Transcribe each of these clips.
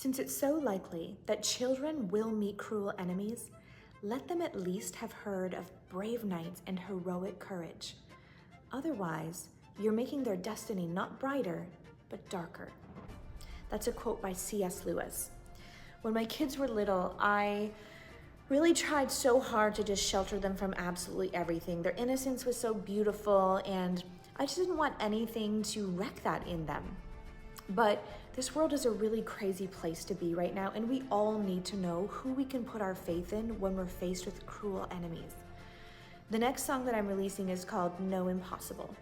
Since it's so likely that children will meet cruel enemies, let them at least have heard of brave knights and heroic courage. Otherwise, you're making their destiny not brighter, but darker. That's a quote by C.S. Lewis. When my kids were little, I really tried so hard to just shelter them from absolutely everything. Their innocence was so beautiful, and I just didn't want anything to wreck that in them. But this world is a really crazy place to be right now, and we all need to know who we can put our faith in when we're faced with cruel enemies. The next song that I'm releasing is called No Impossible.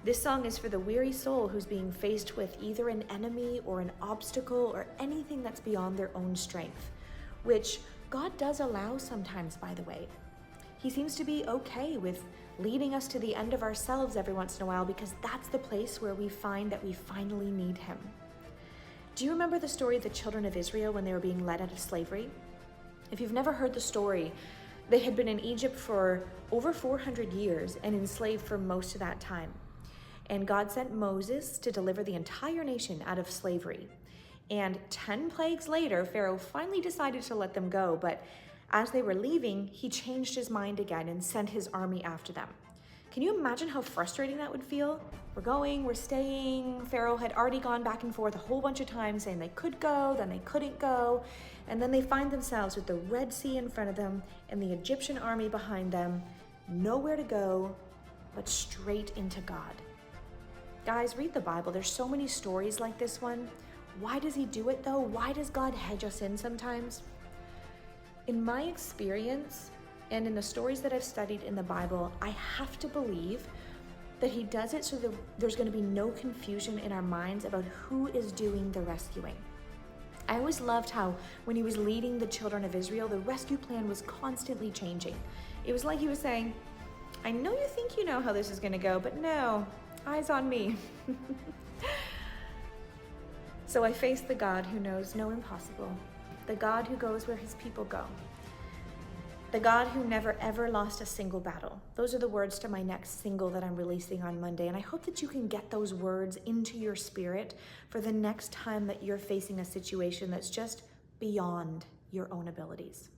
This song is for the weary soul who's being faced with either an enemy or an obstacle or anything that's beyond their own strength, which God does allow sometimes, by the way. He seems to be okay with leading us to the end of ourselves every once in a while, because that's the place where we find that we finally need him. Do you remember the story of the children of Israel when they were being led out of slavery? If you've never heard the story, they had been in Egypt for over 400 years and enslaved for most of that time. And God sent Moses to deliver the entire nation out of slavery. And 10 plagues later, Pharaoh finally decided to let them go, but as they were leaving, he changed his mind again and sent his army after them. Can you imagine how frustrating that would feel? We're going, we're staying. Pharaoh had already gone back and forth a whole bunch of times saying they could go, then they couldn't go. And then they find themselves with the Red Sea in front of them and the Egyptian army behind them, nowhere to go, but straight into God. Guys, read the Bible. There's so many stories like this one. Why does he do it though? Why does God hedge us in sometimes? In my experience, and in the stories that I've studied in the Bible, I have to believe that he does it so that there's going to be no confusion in our minds about who is doing the rescuing. I always loved how when he was leading the children of Israel, the rescue plan was constantly changing. It was like he was saying, I know you think you know how this is going to go, but no, eyes on me. So I face the God who knows no impossible, the God who goes where his people go, the God who never ever lost a single battle. Those are the words to my next single that I'm releasing on Monday, and I hope that you can get those words into your spirit for the next time that you're facing a situation that's just beyond your own abilities.